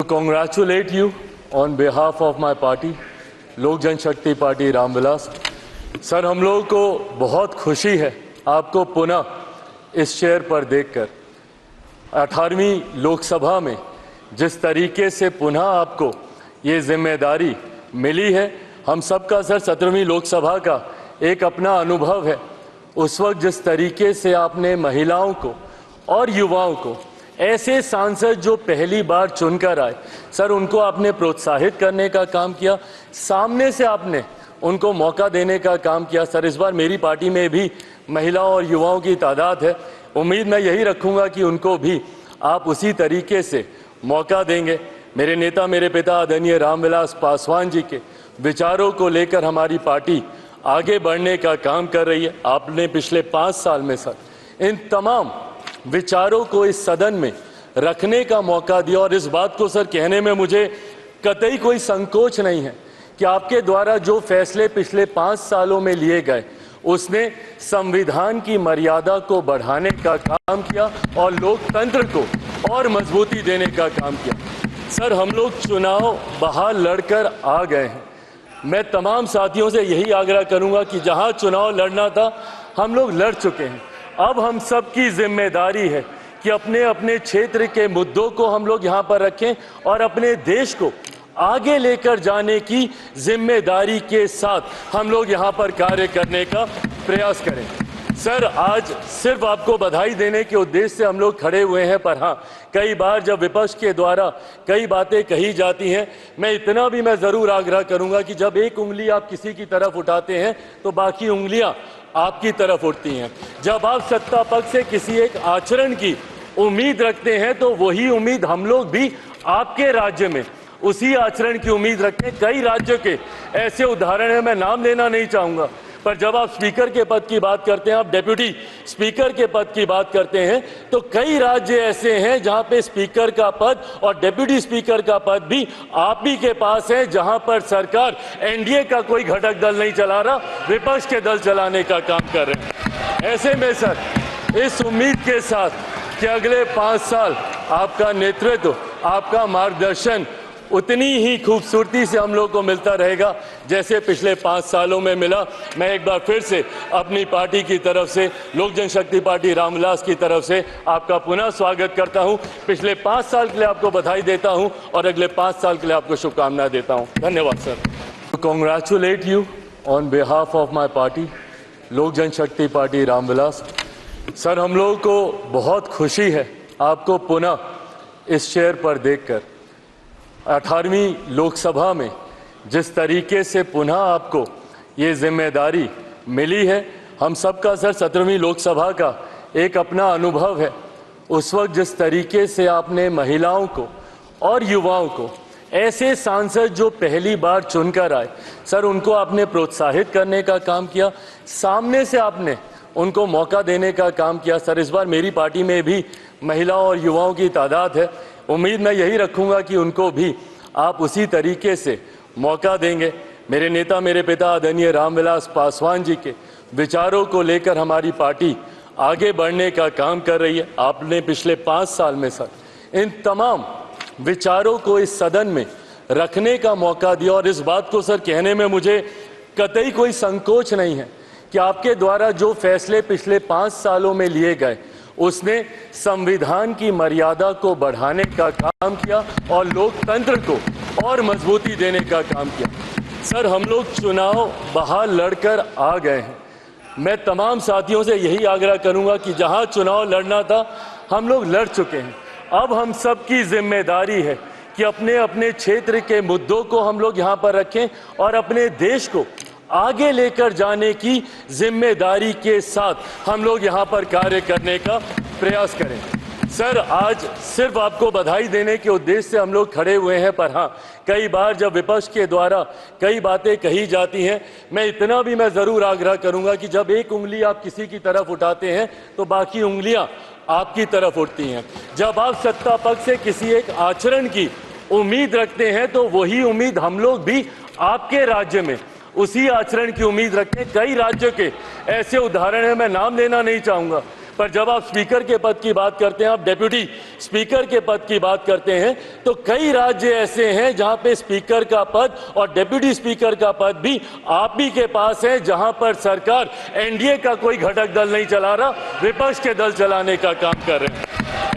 congratulate you on behalf of my party, लोक जनशक्ति party Ramvilas. Sir, हम लोगों को बहुत खुशी है आपको पुनः इस चेयर पर देखकर। 18वीं लोकसभा में जिस तरीके से पुनः आपको ये जिम्मेदारी मिली है, हम सबका सर 17वीं लोकसभा का एक अपना अनुभव है। उस वक्त जिस तरीके से आपने महिलाओं को और युवाओं को, ऐसे सांसद जो पहली बार चुनकर आए, सर उनको आपने प्रोत्साहित करने का काम किया, सामने से आपने उनको मौका देने का काम किया। सर, इस बार मेरी पार्टी में भी महिलाओं और युवाओं की तादाद है। उम्मीद मैं यही रखूंगा कि उनको भी आप उसी तरीके से मौका देंगे। मेरे नेता, मेरे पिता आदरणीय रामविलास पासवान जी के विचारों को लेकर हमारी पार्टी आगे बढ़ने का काम कर रही है। आपने पिछले 5 साल में सर इन तमाम विचारों को इस सदन में रखने का मौका दिया, और इस बात को सर कहने में मुझे कतई कोई संकोच नहीं है कि आपके द्वारा जो फैसले पिछले 5 सालों में लिए गए, उसने संविधान की मर्यादा को बढ़ाने का काम किया और लोकतंत्र को और मजबूती देने का काम किया। सर, हम लोग चुनाव बाहर लड़कर आ गए हैं। मैं तमाम साथियों से यही आग्रह करूंगा कि जहां चुनाव लड़ना था, हम लोग लड़ चुके हैं। अब हम सब की जिम्मेदारी है कि अपने अपने क्षेत्र के मुद्दों को हम लोग यहाँ पर रखें और अपने देश को आगे लेकर जाने की जिम्मेदारी के साथ हम लोग यहाँ पर कार्य करने का प्रयास करें। सर, आज सिर्फ आपको बधाई देने के उद्देश्य से हम लोग खड़े हुए हैं, पर हाँ, कई बार जब विपक्ष के द्वारा कई बातें कही जाती हैं, मैं इतना भी मैं ज़रूर आग्रह करूंगा कि जब एक उंगली आप किसी की तरफ उठाते हैं तो बाकी उंगलियां आपकी तरफ उठती हैं। जब आप सत्ता पक्ष से किसी एक आचरण की उम्मीद रखते हैं तो वही उम्मीद हम लोग भी आपके राज्य में उसी आचरण की उम्मीद रखते हैं। कई राज्यों के ऐसे उदाहरण हैं, मैं नाम लेना नहीं चाहूंगा, पर जब आप स्पीकर के पद की बात करते हैं, आप डेप्यूटी स्पीकर के पद की बात करते हैं, तो कई राज्य ऐसे हैं जहां पे स्पीकर का पद और डेप्यूटी स्पीकर का पद भी आप ही के पास है, जहां पर सरकार एनडीए का कोई घटक दल नहीं चला रहा, विपक्ष के दल चलाने का काम कर रहे हैं। ऐसे में सर, इस उम्मीद के साथ कि अगले 5 साल आपका नेतृत्व, आपका मार्गदर्शन उतनी ही खूबसूरती से हम लोग को मिलता रहेगा जैसे पिछले 5 सालों में मिला। मैं एक बार फिर से अपनी पार्टी की तरफ से, लोक जनशक्ति पार्टी रामविलास की तरफ से आपका पुनः स्वागत करता हूं। पिछले 5 साल के लिए आपको बधाई देता हूं और अगले 5 साल के लिए आपको शुभकामनाएं देता हूं। धन्यवाद sir. Congratulate you on behalf of my party, लोक जनशक्ति पार्टी रामविलास। सर, हम लोगों को बहुत खुशी है आपको पुनः इस चेयर पर देखकर। 18वीं लोकसभा में जिस तरीके से पुनः आपको ये जिम्मेदारी मिली है, हम सबका सर 17वीं लोकसभा का एक अपना अनुभव है। उस वक्त जिस तरीके से आपने महिलाओं को और युवाओं को, ऐसे सांसद जो पहली बार चुनकर आए, सर उनको आपने प्रोत्साहित करने का काम किया, सामने से आपने उनको मौका देने का काम किया। सर, इस बार मेरी पार्टी में भी महिलाओं और युवाओं की तादाद है। उम्मीद मैं यही रखूंगा कि उनको भी आप उसी तरीके से मौका देंगे। मेरे नेता, मेरे पिता आदरणीय रामविलास पासवान जी के विचारों को लेकर हमारी पार्टी आगे बढ़ने का काम कर रही है। आपने पिछले 5 साल में सर इन तमाम विचारों को इस सदन में रखने का मौका दिया, और इस बात को सर कहने में मुझे कतई कोई संकोच नहीं है कि आपके द्वारा जो फैसले पिछले 5 सालों में लिए गए, उसने संविधान की मर्यादा को बढ़ाने का काम किया और लोकतंत्र को और मजबूती देने का काम किया। सर, हम लोग चुनाव बाहर लड़कर आ गए हैं। मैं तमाम साथियों से यही आग्रह करूंगा कि जहां चुनाव लड़ना था, हम लोग लड़ चुके हैं। अब हम सब की जिम्मेदारी है कि अपने अपने क्षेत्र के मुद्दों को हम लोग यहाँ पर रखें और अपने देश को आगे लेकर जाने की जिम्मेदारी के साथ हम लोग यहाँ पर कार्य करने का प्रयास करें। सर, आज सिर्फ आपको बधाई देने के उद्देश्य से हम लोग खड़े हुए हैं, पर हाँ, कई बार जब विपक्ष के द्वारा कई बातें कही जाती हैं, मैं इतना भी मैं ज़रूर आग्रह करूंगा कि जब एक उंगली आप किसी की तरफ उठाते हैं तो बाकी उंगलियां आपकी तरफ उठती हैं। जब आप सत्ता पक्ष से किसी एक आचरण की उम्मीद रखते हैं तो वही उम्मीद हम लोग भी आपके राज्य में उसी आचरण की उम्मीद रखते हैं। कई राज्यों के ऐसे उदाहरण हैं, मैं नाम लेना नहीं चाहूंगा, पर जब आप स्पीकर के पद की बात करते हैं, आप डेप्यूटी स्पीकर के पद की बात करते हैं, तो कई राज्य ऐसे हैं जहां पे स्पीकर का पद और डेप्यूटी स्पीकर का पद भी आप ही के पास है, जहां पर सरकार एनडीए का कोई घटक दल नहीं चला रहा, विपक्ष के दल चलाने का काम कर रहे हैं।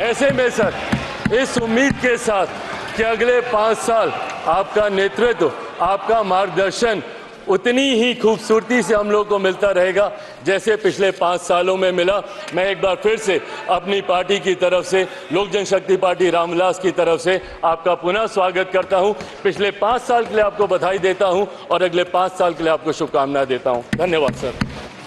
ऐसे में सर, इस उम्मीद के साथ कि अगले 5 साल आपका नेतृत्व, आपका मार्गदर्शन उतनी ही खूबसूरती से हम लोग को मिलता रहेगा जैसे पिछले 5 सालों में मिला। मैं एक बार फिर से अपनी पार्टी की तरफ से, लोक जनशक्ति पार्टी रामविलास की तरफ से आपका पुनः स्वागत करता हूं। पिछले 5 साल के लिए आपको बधाई देता हूं और अगले 5 साल के लिए आपको शुभकामनाएं देता हूं। धन्यवाद सर।